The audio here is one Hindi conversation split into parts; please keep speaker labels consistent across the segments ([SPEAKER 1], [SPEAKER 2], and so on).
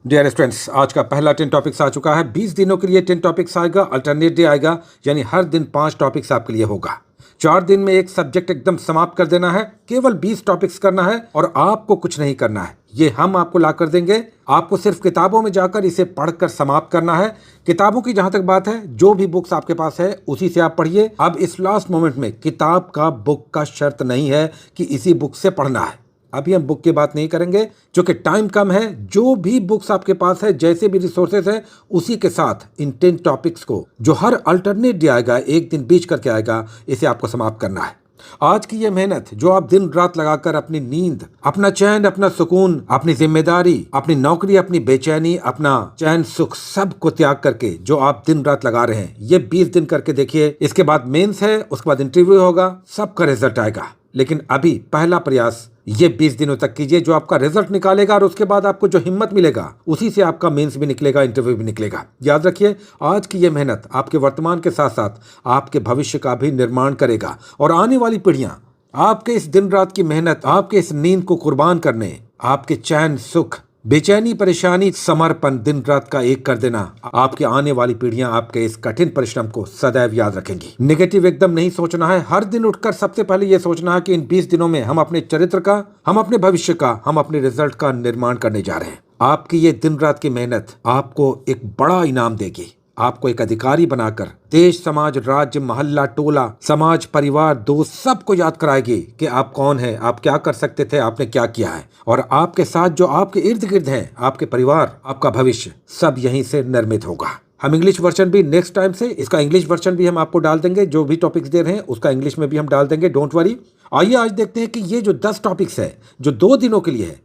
[SPEAKER 1] डियर स्टूडेंट्स, आज का पहला 10 टॉपिक्स आ चुका है। 20 दिनों के लिए 10 टॉपिक्स आएगा, अल्टरनेट डे आएगा, यानी हर दिन 5 टॉपिक्स आपके लिए होगा। 4 दिन में एक सब्जेक्ट एकदम समाप्त कर देना है, केवल 20 टॉपिक्स करना है और आपको कुछ नहीं करना है। ये हम आपको ला कर देंगे, आपको सिर्फ किताबों में जाकर इसे पढ़कर समाप्त करना है। किताबों की जहां तक बात है, जो भी बुक्स आपके पास है उसी से आप पढ़िए। अब इस लास्ट मोमेंट में किताब का, बुक का शर्त नहीं है कि इसी बुक से पढ़ना है। अभी हम बुक की बात नहीं करेंगे, क्योंकि टाइम कम है। जो भी बुक्स आपके पास है, जैसे भी रिसोर्सेज है, उसी के साथ इन 10 टॉपिक्स को, जो हर अल्टरनेट डे आएगा, एक दिन बीच करके आएगा, इसे आपको समाप्त करना है। आज की ये मेहनत जो आप दिन रात लगाकर अपनी नींद, अपना चैन, अपना सुकून, अपनी जिम्मेदारी, अपनी नौकरी, अपनी बेचैनी, अपना चैन सुख, सब को त्याग करके जो आप दिन रात लगा रहे हैं, ये 20 दिन करके देखिए। इसके बाद मेंस है, उसके बाद इंटरव्यू होगा, सबका रिजल्ट आएगा। लेकिन अभी पहला प्रयास ये 20 दिनों तक कीजिए, जो आपका रिजल्ट निकालेगा और उसके बाद आपको जो हिम्मत मिलेगा, उसी से आपका मेंस भी निकलेगा, इंटरव्यू भी निकलेगा। याद रखिए, आज की ये मेहनत आपके वर्तमान के साथ साथ आपके भविष्य का भी निर्माण करेगा और आने वाली पीढ़ियां आपके इस दिन रात की मेहनत, आपके इस नींद को कुर्बान करने, आपके चैन सुख, बेचैनी, परेशानी, समर्पण, दिन रात का एक कर देना, आपके आने वाली पीढ़ियां आपके इस कठिन परिश्रम को सदैव याद रखेंगी। नेगेटिव एकदम नहीं सोचना है। हर दिन उठकर सबसे पहले यह सोचना है कि इन 20 दिनों में हम अपने चरित्र का, हम अपने भविष्य का, हम अपने रिजल्ट का निर्माण करने जा रहे हैं। आपकी ये दिन रात की मेहनत आपको एक बड़ा इनाम देगी। आपको एक अधिकारी बनाकर देश, समाज, राज्य, मोहल्ला, टोला, समाज, परिवार, दोस्त, सबको याद कराएगी कि आप कौन हैं, आप क्या कर सकते थे, आपने क्या किया है। और आपके साथ जो आपके इर्द गिर्द हैं, आपके परिवार, आपका भविष्य, सब यहीं से निर्मित होगा। हम इंग्लिश वर्जन भी नेक्स्ट टाइम से, इसका इंग्लिश वर्जन भी हम आपको डाल देंगे। जो भी टॉपिक्स दे रहे हैं उसका इंग्लिश में भी हम डाल देंगे, डोंट वरी। आइए आज देखते हैं कि ये जो 10 टॉपिक्स है, जो 2 दिनों के लिए है,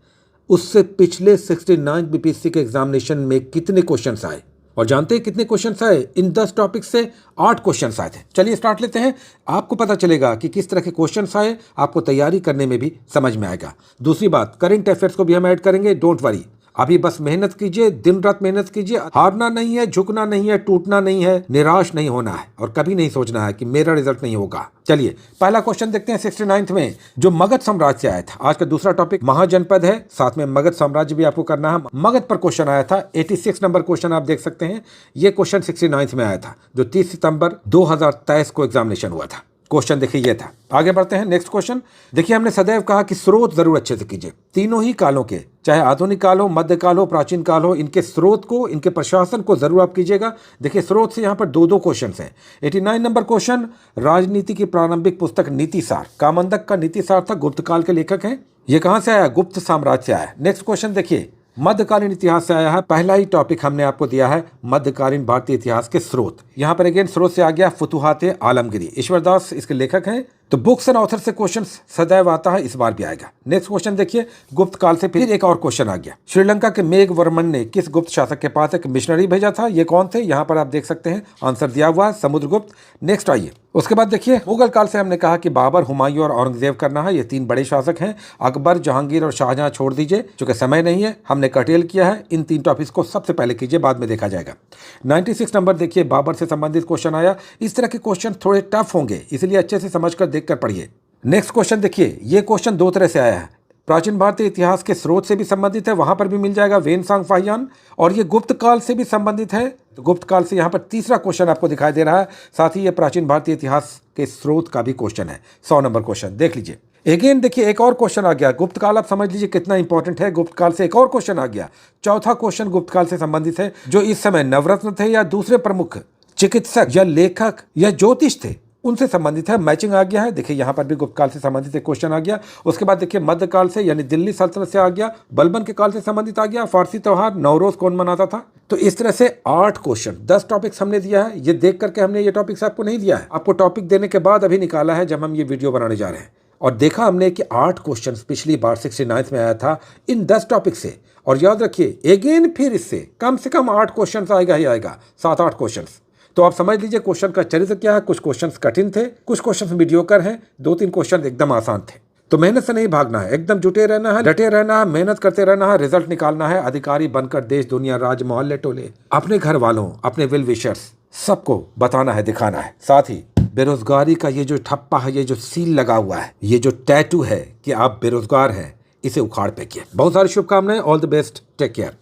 [SPEAKER 1] उससे पिछले 69 बीपीएससी के एग्जामिनेशन में कितने क्वेश्चन आए। और जानते हैं कितने क्वेश्चंस आए? इन 10 टॉपिक से 8 क्वेश्चंस आए थे। चलिए स्टार्ट लेते हैं। आपको पता चलेगा कि किस तरह के क्वेश्चंस आए, आपको तैयारी करने में भी समझ में आएगा। दूसरी बात, करंट अफेयर्स को भी हम ऐड करेंगे, डोंट वरी। अभी बस मेहनत कीजिए, दिन रात मेहनत कीजिए। हारना नहीं है, झुकना नहीं है, टूटना नहीं है, निराश नहीं होना है और कभी नहीं सोचना है कि मेरा रिजल्ट नहीं होगा। चलिए पहला क्वेश्चन देखते हैं 69th में, जो मगध साम्राज्य से आया था। आज का दूसरा टॉपिक महाजनपद है, साथ में मगध साम्राज्य भी आपको करना है। मगध पर क्वेश्चन आया था, 86 नंबर क्वेश्चन आप देख सकते हैं। ये क्वेश्चन 69th में आया था, जो 30 सितंबर 2023 को एग्जामिनेशन हुआ था। क्वेश्चन देखिए ये था। आगे बढ़ते हैं, नेक्स्ट क्वेश्चन देखिए। हमने सदैव कहा कि स्रोत जरूर अच्छे से कीजिए। तीनों ही कालों के, चाहे आधुनिक काल हो, मध्यकाल हो, प्राचीन काल हो, इनके स्रोत को, इनके प्रशासन को जरूर आप कीजिएगा। देखिए स्रोत से यहाँ पर 2 क्वेश्चन हैं। 89 नंबर क्वेश्चन, राजनीति की प्रारंभिक पुस्तक नीतिसार, कामंदक का नीतिसार था, गुप्त काल के लेखक हैं। ये कहाँ से आया? गुप्त साम्राज्य से आया। नेक्स्ट क्वेश्चन देखिए, मध्यकालीन इतिहास से आया है। पहला ही टॉपिक हमने आपको दिया है, मध्यकालीन भारतीय इतिहास के स्रोत। यहाँ पर अगेन स्रोत से आ गया फुतुहाते आलमगीरी, ईश्वरदास इसके लेखक हैं। तो बुक्स एंड ऑथर से क्वेश्चन सदैव आता है, इस बार भी आएगा। नेक्स्ट क्वेश्चन देखिए, गुप्त काल से फिर एक और क्वेश्चन आ गया। श्रीलंका के मेघवर्मन ने किस गुप्त शासक के पास एक मिशनरी भेजा था? ये कौन थे? यहाँ पर आप देख सकते हैं, आंसर दिया हुआ है, समुद्रगुप्त। नेक्स्ट आइए, उसके बाद देखिए, मुगल काल से हमने कहा कि बाबर, हुमायूं और औरंगजेब करना है। ये 3 बड़े शासक हैं। अकबर, जहांगीर और शाहजहां छोड़ दीजिए, चूंकि समय नहीं है, हमने कटेल किया है। इन 3 टॉपिक्स को सबसे पहले कीजिए, बाद में देखा जाएगा। 96 नंबर देखिए, बाबर से संबंधित क्वेश्चन आया। इस तरह के क्वेश्चन थोड़े टफ होंगे, इसलिए अच्छे से समझकर देखकर पढ़िए। नेक्स्ट क्वेश्चन देखिए, ये क्वेश्चन 2 तरह से आया है। प्राचीन भारतीय इतिहास के स्रोत से भी संबंधित है, वहां पर भी मिल जाएगा, वेनसांग फाहियान। और ये गुप्त काल से भी संबंधित है, तो गुप्त काल से यहाँ पर तीसरा क्वेश्चन आपको दिखाई दे रहा है। साथ ही ये प्राचीन भारतीय इतिहास के स्रोत का भी क्वेश्चन है। 100 नंबर क्वेश्चन देख लीजिए। अगेन देखिए, एक और क्वेश्चन आ गया। गुप्त काल आप समझ लीजिए कितना इंपॉर्टेंट है। गुप्त काल से एक और क्वेश्चन आ गया। चौथा क्वेश्चन गुप्त काल से संबंधित है। जो इस समय नवरत्न थे या दूसरे प्रमुख चिकित्सक या लेखक या ज्योतिष थे, उनसे संबंधित है। मैचिंग आ गया है। देखिए यहाँ पर भी गुप्त काल से संबंधित एक क्वेश्चन आ गया। उसके बाद देखिए, मध्यकाल से यानी दिल्ली सल्तनत से आ गया। बलबन के काल से संबंधित आ गया। फारसी त्योहार नवरोज कौन मनाता था? तो इस तरह से 8 क्वेश्चन, 10 टॉपिक्स हमने दिया है। ये देख करके हमने ये टॉपिक्स आपको नहीं दिया है, आपको टॉपिक देने के बाद अभी निकाला है, जब हम ये वीडियो बनाने जा रहे हैं। और देखा हमने कि 8 क्वेश्चन पिछली बार 69th में आया था इन 10 टॉपिक से। और याद रखिए, अगेन फिर इससे कम से कम 8 क्वेश्चन आएगा ही आएगा, 7-8 क्वेश्चन। तो आप समझ लीजिए क्वेश्चन का चरित्र क्या है। कुछ क्वेश्चंस कठिन थे, कुछ क्वेश्चंस मीडियोकर हैं, 2-3 क्वेश्चन एकदम आसान थे। तो मेहनत से नहीं भागना है, एकदम जुटे रहना है, डटे रहना है, मेहनत करते रहना है, रिजल्ट निकालना है। अधिकारी बनकर देश, दुनिया, राज्य, मोहल्ले, टोले, अपने घर वालों, अपने वेल विशर्स, सबको बताना है, दिखाना है। साथ ही बेरोजगारी का ये जो ठप्पा है, ये जो सील लगा हुआ है, ये जो टैटू है कि आप बेरोजगार हैं, इसे उखाड़ फेंकिए। बहुत सारी शुभकामनाएं। All the best, take care.